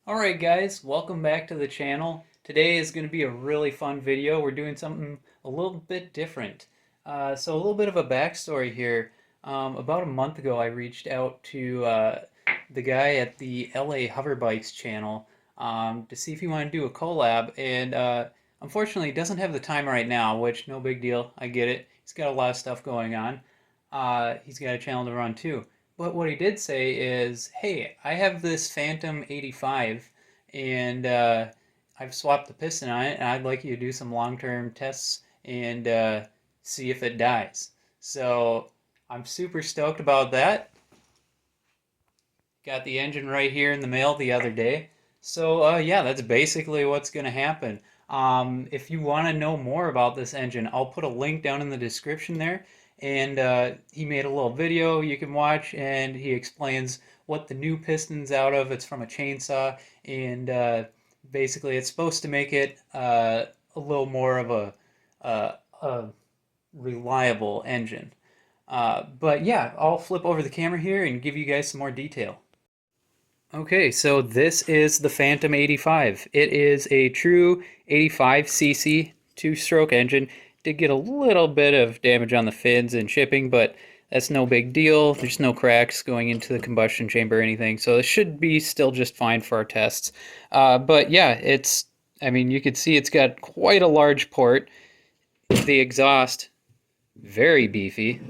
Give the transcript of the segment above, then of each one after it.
Alright guys, welcome back to the channel. Today is going to be a really fun video. We're doing something a little bit different. So a little bit of a backstory here. About a month ago I reached out to the guy at the LA Hover Bikes channel to see if he wanted to do a collab, and unfortunately he doesn't have the time right now, which no big deal, I get it. He's got a lot of stuff going on. He's got a channel to run too. But what he did say is, hey, I have this Phantom 85 and I've swapped the piston on it, and I'd like you to do some long-term tests and see if it dies. So I'm super stoked about that. Got the engine right here in the mail the other day. So yeah, that's basically what's going to happen. If you want to know more about this engine, I'll put a link down in the description there. And he made a little video you can watch, and he explains what the new piston's out of. It's from a chainsaw, and basically it's supposed to make it a little more of a reliable engine. But yeah, I'll flip over the camera here and give you guys some more detail. Okay, so this is the Phantom 85. It is a true 85cc two-stroke engine. Did get a little bit of damage on the fins and shipping, but that's no big deal. There's no cracks going into the combustion chamber or anything, so it should be still just fine for our tests. But yeah, I mean, you can see it's got quite a large port. The exhaust, very beefy.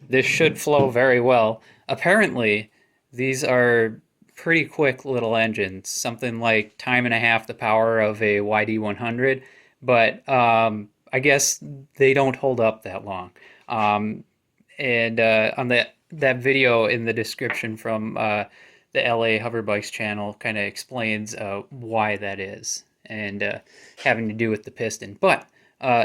This should flow very well. Apparently, these are pretty quick little engines, something like time and a half the power of a YD100, but I guess they don't hold up that long. And on that video in the description from the LA Hover Bikes channel kind of explains why that is, and having to do with the piston. But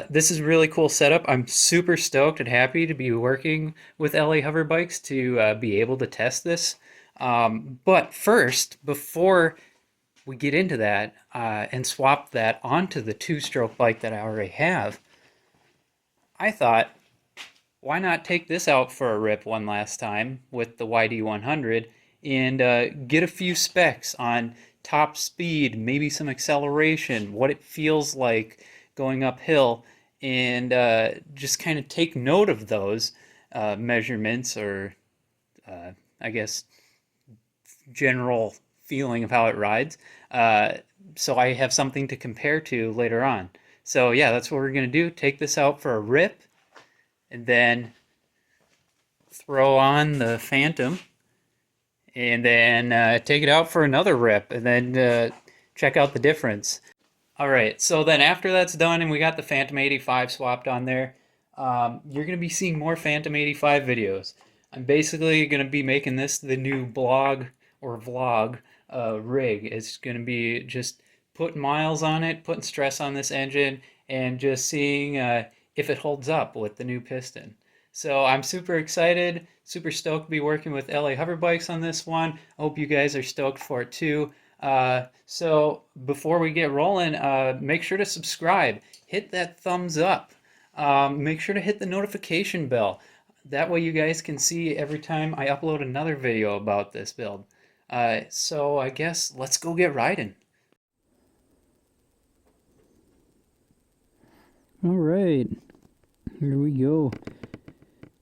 this is a really cool setup. I'm super stoked and happy to be working with LA Hover Bikes to be able to test this. But first, before we get into that and swap that onto the two-stroke bike that I already have, I thought, why not take this out for a rip one last time with the YD100 and get a few specs on top speed, maybe some acceleration, what it feels like going uphill, and just kind of take note of those measurements, or I guess general feeling of how it rides, so I have something to compare to later on. So yeah, that's what we're going to do. Take this out for a rip, and then throw on the Phantom, and then take it out for another rip, and then check out the difference. Alright, so then after that's done and we got the Phantom 85 swapped on there, you're going to be seeing more Phantom 85 videos. I'm basically going to be making this the new blog or vlog rig. It's going to be just putting miles on it, putting stress on this engine, and just seeing if it holds up with the new piston. So I'm super excited, super stoked to be working with LA Hover Bikes on this one. I hope you guys are stoked for it too. So before we get rolling, make sure to subscribe, hit that thumbs up, make sure to hit the notification bell. That way you guys can see every time I upload another video about this build. So I guess let's go get riding. All right, here we go.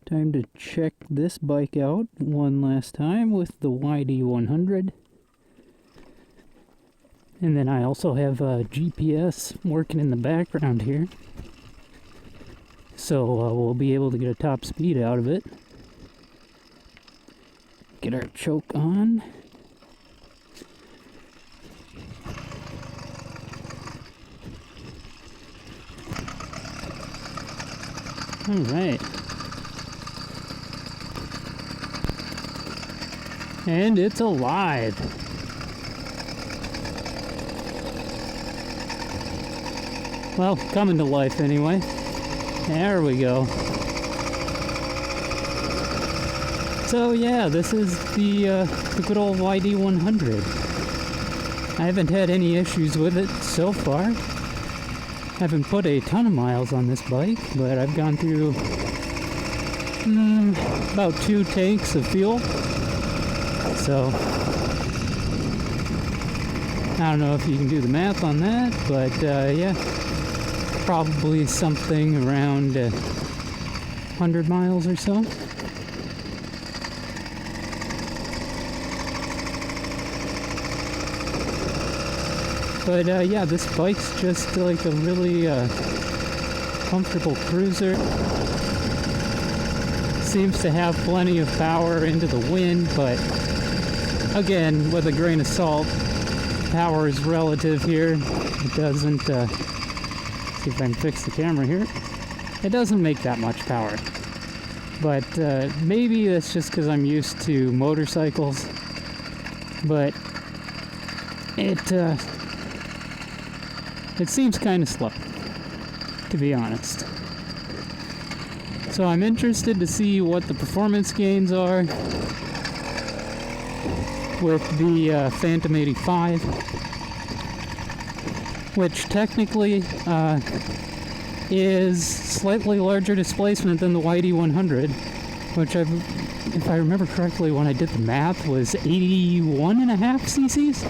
Time to check this bike out one last time with the YD100. And then I also have GPS working in the background here. So we'll be able to get a top speed out of it. Get our choke on. Alright. And it's alive. Well, coming to life anyway. There we go. So yeah, this is the good old YD100. I haven't had any issues with it so far. Haven't put a ton of miles on this bike, but I've gone through about 2 tanks of fuel. So I don't know if you can do the math on that, but yeah, probably something around 100 miles or so. But yeah, this bike's just like a really comfortable cruiser. Seems to have plenty of power into the wind, but again, with a grain of salt, power is relative here. It doesn't, see if I can fix the camera here. It doesn't make that much power. But maybe that's just because I'm used to motorcycles. But it seems kind of slow, to be honest. So I'm interested to see what the performance gains are with the Phantom 85, which technically is slightly larger displacement than the YD100, which if I remember correctly when I did the math was 81.5 cc's,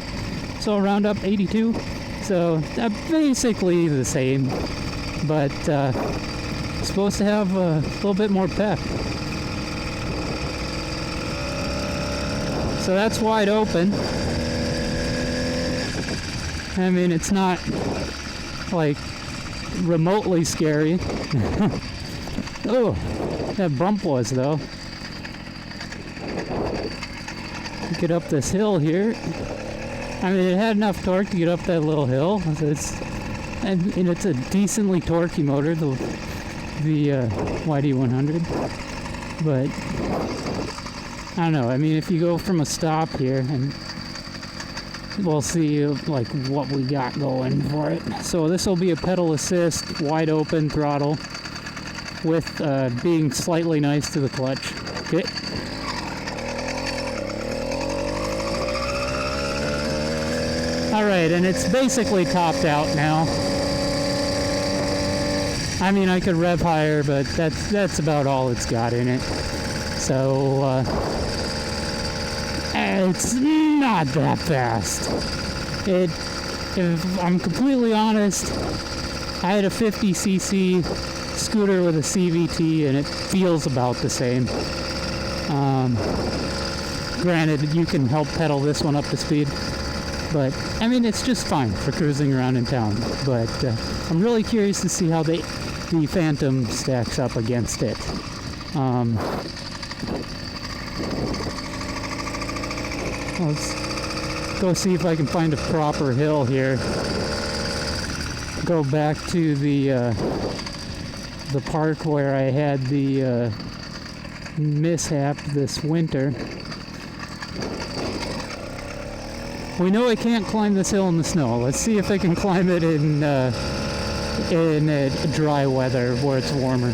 so around up 82. So basically the same, but supposed to have a little bit more pep. So that's wide open. I mean, it's not like remotely scary. Oh, that bump was though. Get up this hill here. I mean, it had enough torque to get up that little hill. It's a decently torquey motor, the YD100. But I don't know. I mean, if you go from a stop here, and we'll see like what we got going for it. So this will be a pedal assist, wide open throttle, with being slightly nice to the clutch. Okay. Alright, and it's basically topped out now. I mean, I could rev higher, but that's about all it's got in it. So, it's not that fast. If I'm completely honest, I had a 50cc scooter with a CVT, and it feels about the same. Granted, you can help pedal this one up to speed. But, I mean, it's just fine for cruising around in town. But I'm really curious to see how the Phantom stacks up against it. Let's go see if I can find a proper hill here. Go back to the park where I had the mishap this winter. We know I can't climb this hill in the snow. Let's see if I can climb it in dry weather where it's warmer.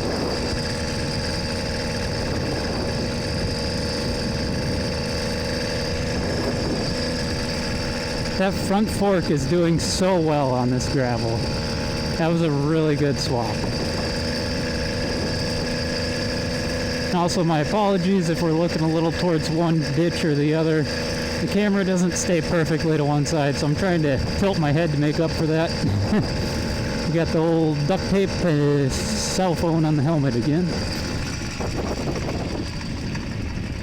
That front fork is doing so well on this gravel. That was a really good swap. Also, my apologies if we're looking a little towards one ditch or the other. The camera doesn't stay perfectly to one side, so I'm trying to tilt my head to make up for that. We got the old duct tape cell phone on the helmet again.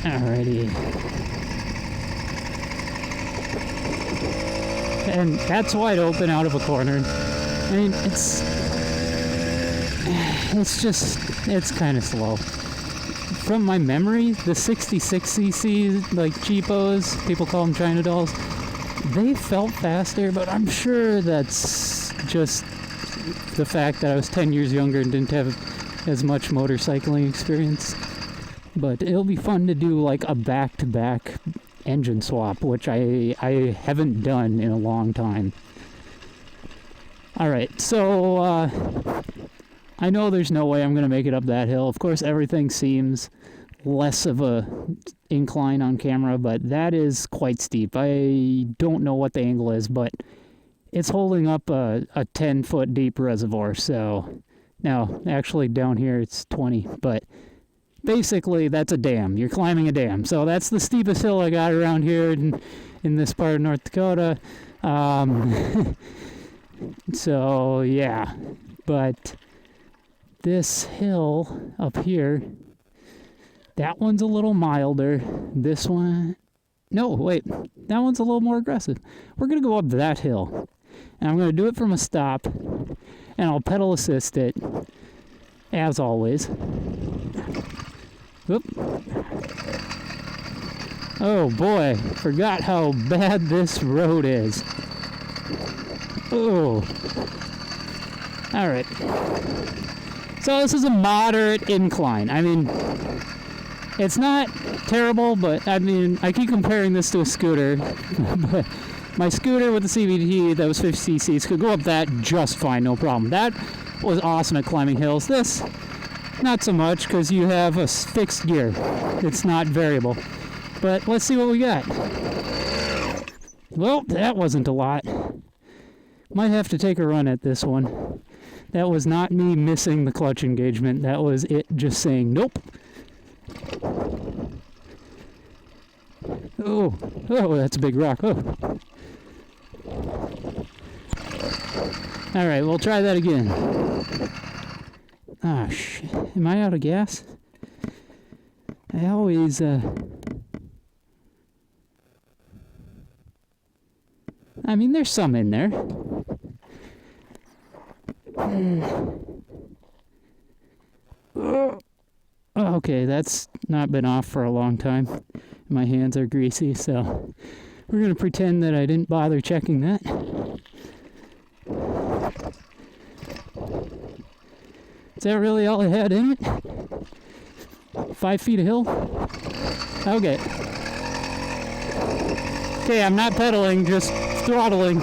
Alrighty. And that's wide open out of a corner. I mean, it's kind of slow. From my memory, the 66cc, like cheapos, people call them China dolls, they felt faster, but I'm sure that's just the fact that I was 10 years younger and didn't have as much motorcycling experience. But it'll be fun to do like a back-to-back engine swap, which I haven't done in a long time. Alright, so I know there's no way I'm going to make it up that hill. Of course, everything seems less of a incline on camera, but that is quite steep. I don't know what the angle is, but it's holding up a 10-foot deep reservoir. So now, actually down here it's 20, but basically that's a dam. You're climbing a dam. So that's the steepest hill I got around here in this part of North Dakota. So yeah, but this hill up here, that one's a little milder. This one, no, wait, that one's a little more aggressive. We're gonna go up that hill, and I'm gonna do it from a stop, and I'll pedal assist it, as always. Oop. Oh boy, forgot how bad this road is. Oh. Alright. So this is a moderate incline. I mean, it's not terrible, but I mean, I keep comparing this to a scooter. But my scooter with the CVT that was 50 cc's could go up that just fine, no problem. That was awesome at climbing hills. This, not so much, because you have a fixed gear. It's not variable. But let's see what we got. Well, that wasn't a lot. Might have to take a run at this one. That was not me missing the clutch engagement. That was it just saying nope. Oh, oh, that's a big rock. Oh. All right, we'll try that again. Ah, shit. Am I out of gas? I always, I mean, there's some in there. Okay, that's not been off for a long time. My hands are greasy, so we're going to pretend that I didn't bother checking that. Is that really all it had in it? 5 feet of hill? Okay. Okay, I'm not pedaling, just throttling.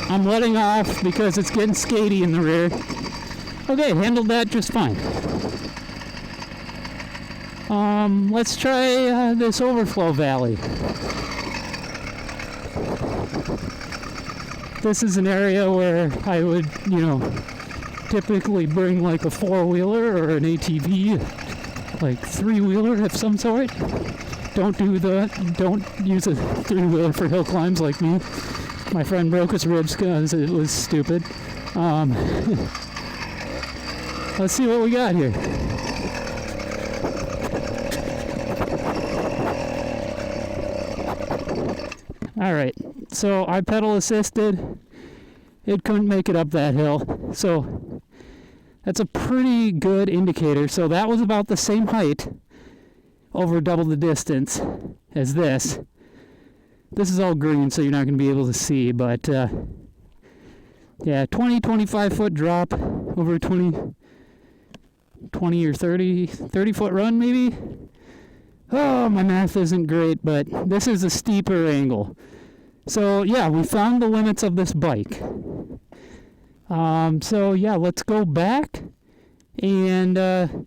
I'm letting off because it's getting skatey in the rear. Okay, handled that just fine. Let's try this overflow valley. This is an area where I would, typically bring like a 4-wheeler or an ATV, like 3-wheeler of some sort. Don't use a 3-wheeler for hill climbs like me. My friend broke his ribs because it was stupid. Let's see what we got here. Alright, so I pedal assisted. It couldn't make it up that hill. So that's a pretty good indicator. So that was about the same height, over double the distance as this. This is all green, so you're not going to be able to see, but yeah, 25 foot drop over 20 or 30 foot run maybe. Oh, my math isn't great, but this is a steeper angle. So yeah, we found the limits of this bike. So yeah, let's go back and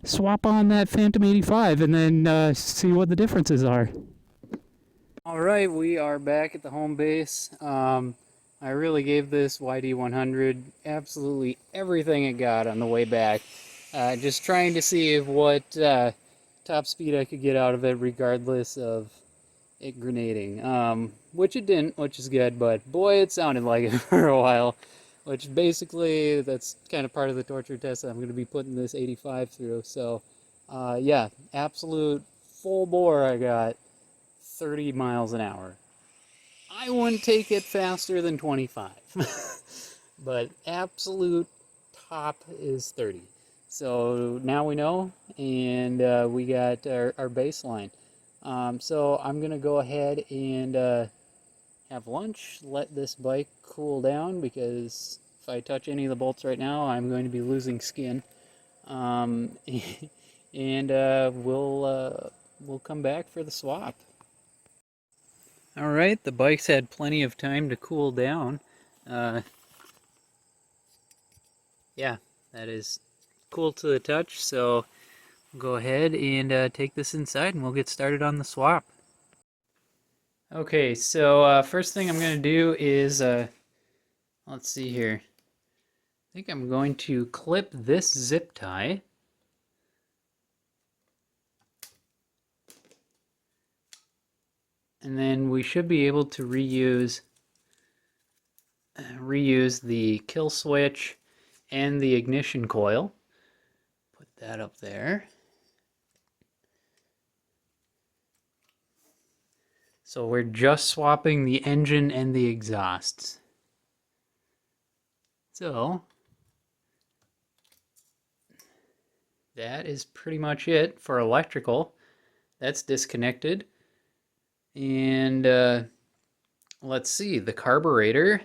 swap on that Phantom 85 and then see what the differences are. All right, we are back at the home base. I really gave this YD100 absolutely everything it got on the way back. Just trying to see if what top speed I could get out of it regardless of it grenading. Which it didn't, which is good, but boy, it sounded like it for a while. Which basically, that's kind of part of the torture test that I'm going to be putting this 85 through. So, yeah, absolute full bore I got 30 miles an hour. I wouldn't take it faster than 25. But absolute top is 30. So now we know, and we got our baseline. So I'm going to go ahead and have lunch, let this bike cool down, because if I touch any of the bolts right now, I'm going to be losing skin. And we'll come back for the swap. All right, the bike's had plenty of time to cool down. Yeah, that is cool to the touch, so we'll go ahead and take this inside and we'll get started on the swap. Okay, so first thing I'm going to do is, let's see here. I think I'm going to clip this zip tie. And then we should be able to reuse the kill switch and the ignition coil. Put that up there. So we're just swapping the engine and the exhausts. So that is pretty much it for electrical. That's disconnected. And let's see, the carburetor.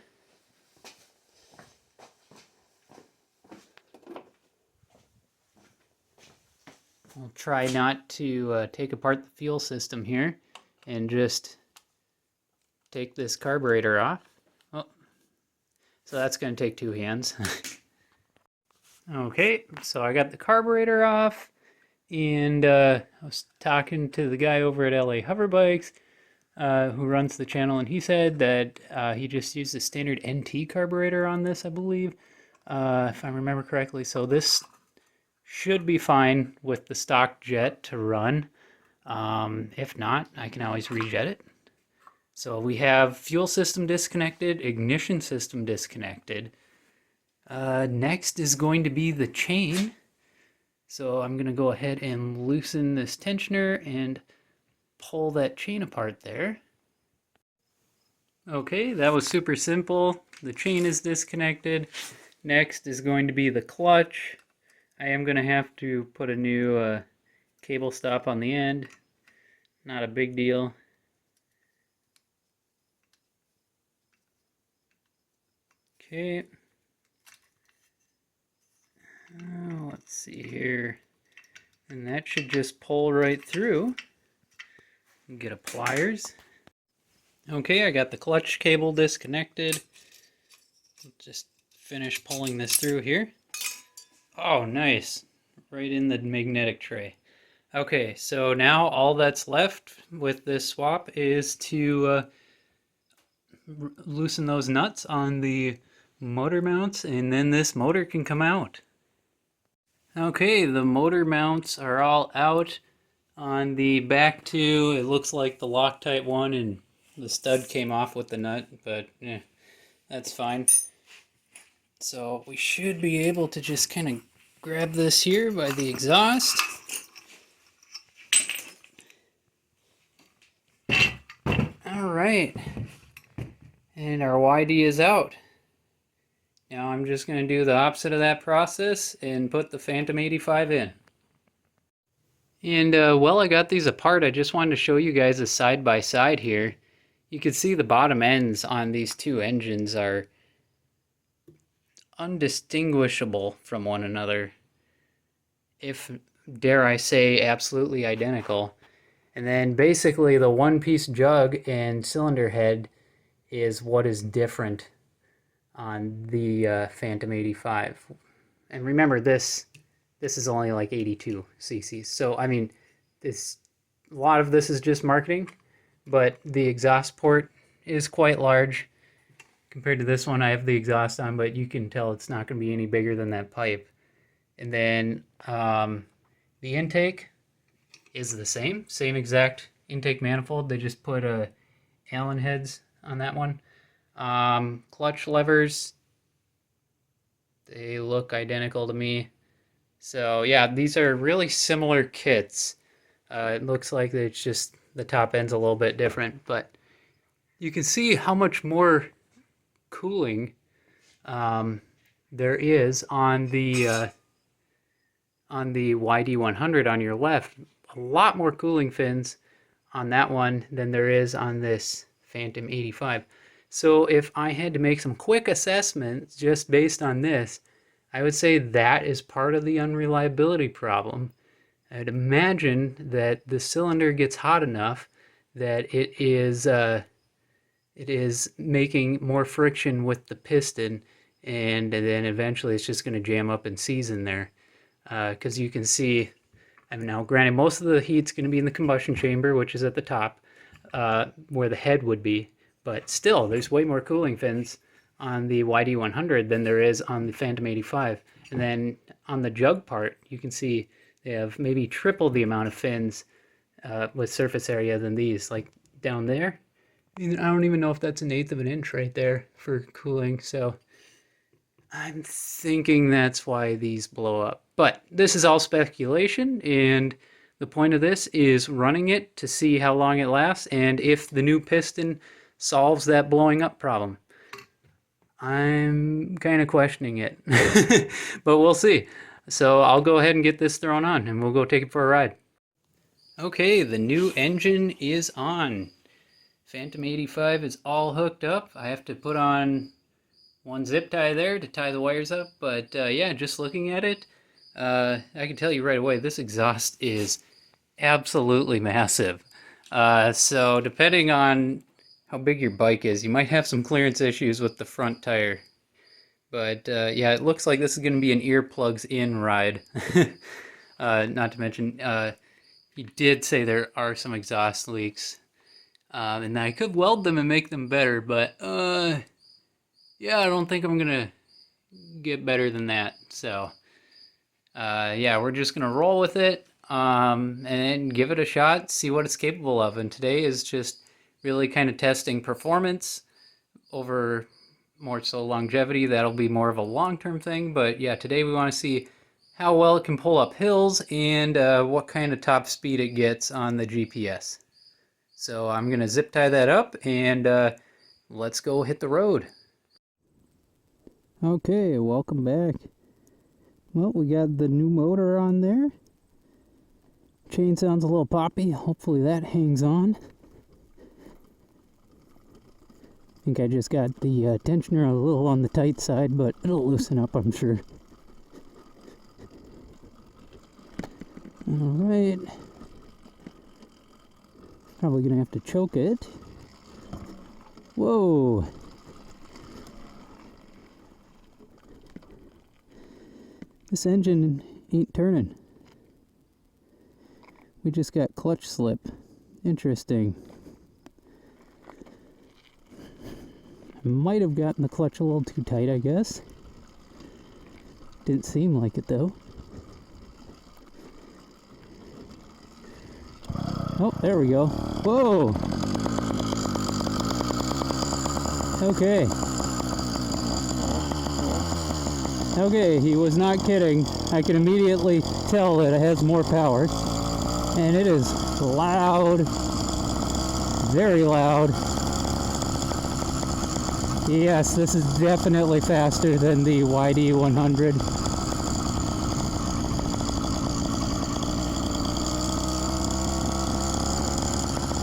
I'll try not to take apart the fuel system here and just take this carburetor off. Oh, so that's going to take two hands. Okay, so I got the carburetor off, and I was talking to the guy over at LA Hover Bikes who runs the channel, and he said that he just used the standard NT carburetor on this, I believe, if I remember correctly. So this should be fine with the stock jet to run. If not, I can always rejet it. So we have fuel system disconnected, ignition system disconnected. Next is going to be the chain. So I'm going to go ahead and loosen this tensioner and pull that chain apart there. Okay, that was super simple. The chain is disconnected. Next is going to be the clutch. I am going to have to put a new cable stop on the end. Not a big deal. Okay. Let's see here. And that should just pull right through. Get a pliers. Okay, I got the clutch cable disconnected. Just finish pulling this through here. Oh, nice. Right in the magnetic tray. Okay, so now all that's left with this swap is to loosen those nuts on the motor mounts, and then this motor can come out. Okay, the motor mounts are all out. On the back two, it looks like the Loctite one and the stud came off with the nut, but that's fine. So we should be able to just kind of grab this here by the exhaust. Alright, and our YD is out. Now I'm just going to do the opposite of that process and put the Phantom 85 in. And while I got these apart, I just wanted to show you guys a side by side here. You can see the bottom ends on these two engines are undistinguishable from one another, if dare I say absolutely identical. And then basically the one-piece jug and cylinder head is what is different on the Phantom 85. And remember, this is only like 82 cc's. So I mean, a lot of this is just marketing, but the exhaust port is quite large. Compared to this one, I have the exhaust on, but you can tell it's not going to be any bigger than that pipe. And then the intake is the same exact intake manifold. They just put Allen heads on that one. Clutch levers, they look identical to me. So yeah, these are really similar kits. It looks like it's just the top end's a little bit different, but you can see how much more cooling there is on the YD100 on your left. A lot more cooling fins on that one than there is on this Phantom 85. So if I had to make some quick assessments just based on this, I would say that is part of the unreliability problem. I'd imagine that the cylinder gets hot enough that it is making more friction with the piston, and then eventually it's just going to jam up and seize in there. Because you can see, I mean, now granted, most of the heat's going to be in the combustion chamber, which is at the top, where the head would be, but still, there's way more cooling fins on the YD100 than there is on the Phantom 85. And then on the jug part, you can see they have maybe triple the amount of fins with surface area than these. Like, down there. I don't even know if that's 1/8 of an inch right there for cooling, so I'm thinking that's why these blow up. But this is all speculation, and the point of this is running it to see how long it lasts and if the new piston solves that blowing up problem. I'm kind of questioning it, but we'll see. So I'll go ahead and get this thrown on, and we'll go take it for a ride. Okay, the new engine is on. Phantom 85 is all hooked up. I have to put on one zip tie there to tie the wires up, but yeah, just looking at it, I can tell you right away, this exhaust is absolutely massive. So depending on how big your bike is, you might have some clearance issues with the front tire. But yeah, it looks like this is going to be an earplugs in ride. Not to mention, he did say there are some exhaust leaks. And I could weld them and make them better, but yeah, I don't think I'm gonna get better than that. So yeah, we're just gonna roll with it and give it a shot, see what it's capable of. And today is just really kind of testing performance over more so longevity. That'll be more of a long-term thing, but yeah, today we want to see how well it can pull up hills and what kind of top speed it gets on the GPS. So I'm going to zip tie that up and let's go hit the road. Okay, welcome back. Well, we got the new motor on there. Chain sounds a little poppy. Hopefully that hangs on. I think I just got the tensioner a little on the tight side, but it'll loosen up, I'm sure. Alright. Probably gonna have to choke it. Whoa! This engine ain't turning. We just got clutch slip. Interesting. I might have gotten the clutch a little too tight, I guess. Didn't seem like it though. Oh, there we go. Whoa! Okay. Okay, he was not kidding. I can immediately tell that it has more power. And it is loud. Very loud. Yes, this is definitely faster than the YD100.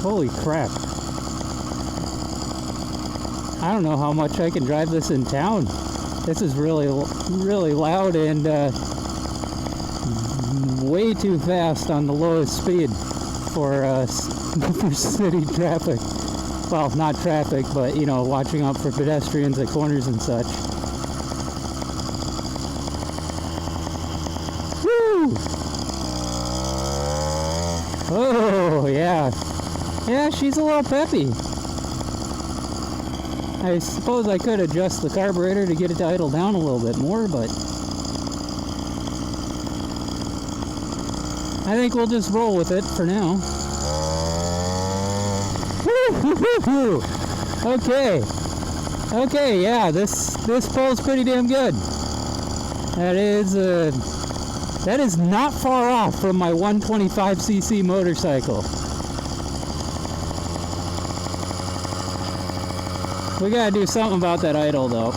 Holy crap. I don't know how much I can drive this in town. This is really loud and way too fast on the lowest speed for, for city traffic. Well, not traffic, but, you know, watching out for pedestrians at corners and such. Woo! Oh, yeah. Yeah, she's a little peppy. I suppose I could adjust the carburetor to get it to idle down a little bit more, but I think we'll just roll with it for now. Okay. Okay, yeah, this pulls pretty damn good. That is not far off from my 125cc motorcycle. We gotta do something about that idle though.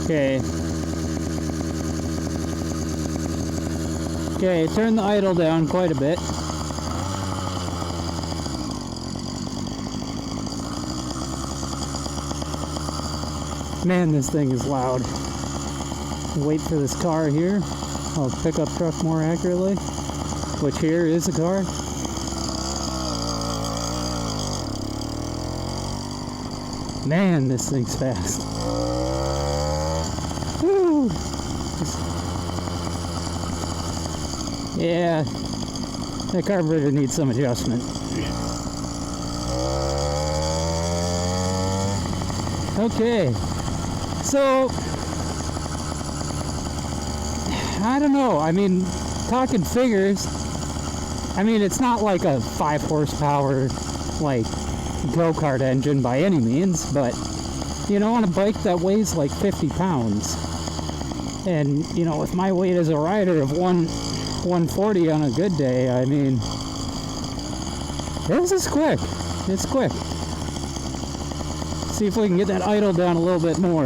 Okay. Okay, turn the idle down quite a bit. Man, this thing is loud. Wait for this car here. I'll pick up truck more accurately. Which here is a car. Man, this thing's fast. Woo! Yeah, that carburetor needs some adjustment. Okay, so I don't know. I mean, talking figures, I mean, it's not like a 5 horsepower like go-kart engine by any means, but you know, on a bike that weighs like 50 pounds, and you know, with my weight as a rider of 140 on a good day, I mean, this is quick. It's quick. See if we can get that idle down a little bit more.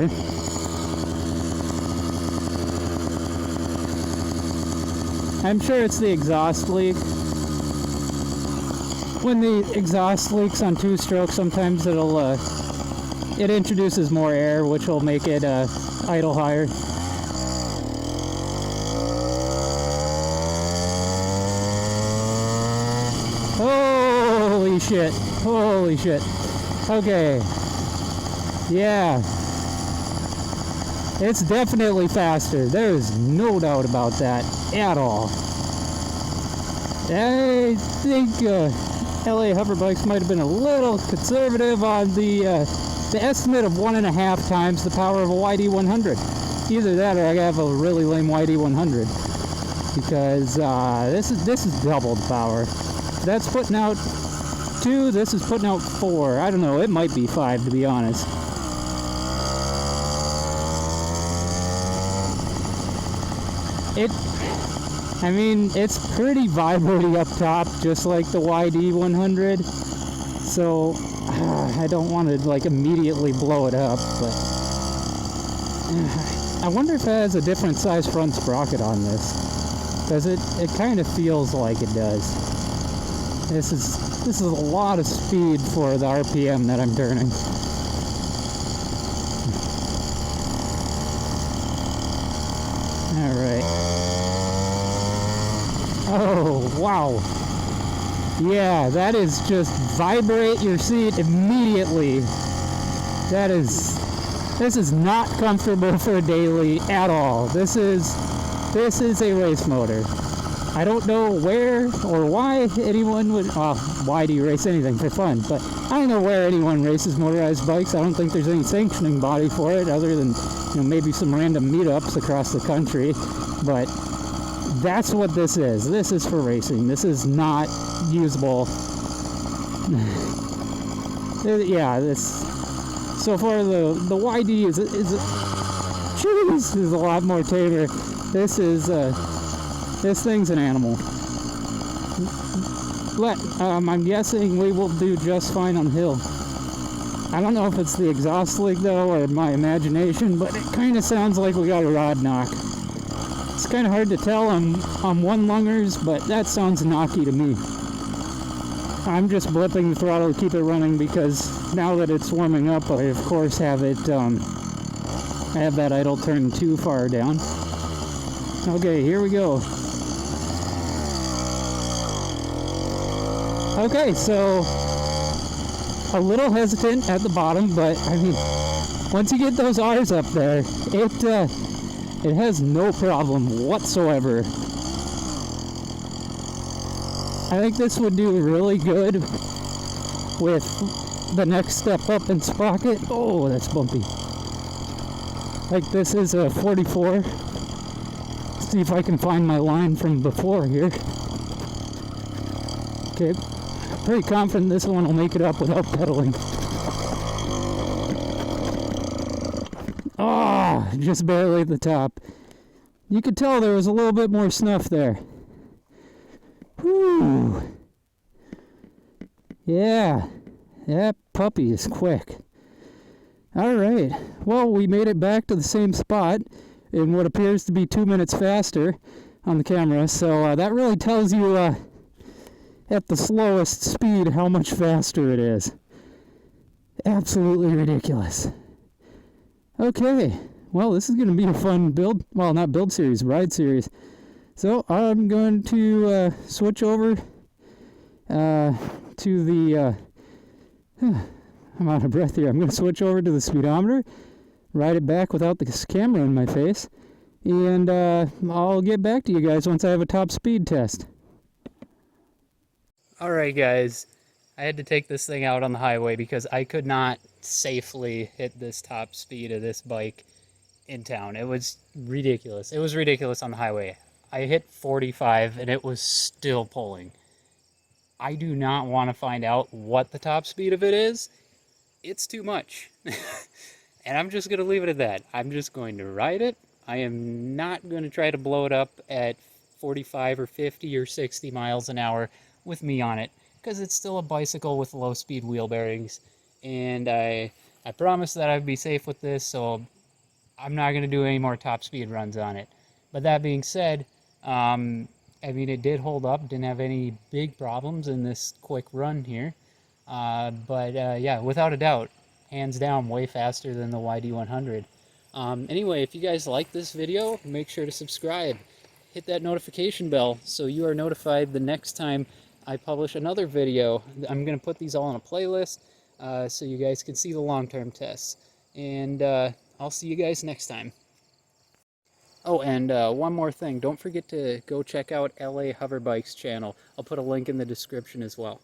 I'm sure it's the exhaust leak. When the exhaust leaks on two-stroke, sometimes it introduces more air, which will make it idle higher. Holy shit! Holy shit! Okay. Yeah. It's definitely faster. There is no doubt about that at all. I think LA hover bikes might have been a little conservative on the estimate of 1.5 times the power of a YD100. Either that or I have a really lame YD100, because this is double the power. That's putting out 2. This is putting out 4. I don't know. It might be 5, to be honest. I mean, it's pretty vibrating up top, just like the YD100. So I don't want to like immediately blow it up, but I wonder if it has a different size front sprocket on this, because it kind of feels like it does. This is a lot of speed for the RPM that I'm turning. All right. Oh, wow. Yeah, that is just vibrate your seat immediately. This is not comfortable for a daily at all. This is a race motor. I don't know where or why anyone would, why do you race anything for fun? But I don't know where anyone races motorized bikes. I don't think there's any sanctioning body for it other than, you know, maybe some random meetups across the country. But that's what this is. This is for racing. This is not usable. Yeah, this. So far, the YD is a lot more tamer. This thing's an animal. But I'm guessing we will do just fine on hill. I don't know if it's the exhaust leak though or my imagination, but it kind of sounds like we got a rod knock. It's kind of hard to tell on one-lungers, but that sounds knocky to me. I'm just blipping the throttle to keep it running because now that it's warming up, I of course have it. I have that idle turned too far down. Okay, here we go. Okay, so a little hesitant at the bottom, but I mean, once you get those R's up there, it has no problem whatsoever. I think this would do really good with the next step up in sprocket. Oh, that's bumpy. Like this is a 44. See if I can find my line from before here. Okay, pretty confident this one will make it up without pedaling. Oh, just barely at the top. You could tell there was a little bit more snuff there. Whew. Yeah, that puppy is quick. Alright, well, we made it back to the same spot in what appears to be 2 minutes faster on the camera, so that really tells you at the slowest speed how much faster it is. Absolutely ridiculous. Okay, well, this is going to be a fun build, well, not build series, ride series. So I'm going to switch over to the, I'm out of breath here. I'm going to switch over to the speedometer, ride it back without the camera in my face, and I'll get back to you guys once I have a top speed test. All right, guys. I had to take this thing out on the highway because I could not safely hit this top speed of this bike in town. It was ridiculous. It was ridiculous on the highway. I hit 45 and it was still pulling. I do not want to find out what the top speed of it is. It's too much. And I'm just going to leave it at that. I'm just going to ride it. I am not going to try to blow it up at 45 or 50 or 60 miles an hour with me on it, because it's still a bicycle with low speed wheel bearings. And I promised that I'd be safe with this, so I'm not going to do any more top speed runs on it. But that being said, I mean, it did hold up, didn't have any big problems in this quick run here. But yeah, without a doubt, hands down, way faster than the YD100. Anyway, if you guys like this video, make sure to subscribe. Hit that notification bell so you are notified the next time I publish another video. I'm going to put these all in a playlist so you guys can see the long-term tests. And I'll see you guys next time. Oh, and one more thing. Don't forget to go check out LA Hoverbike's channel. I'll put a link in the description as well.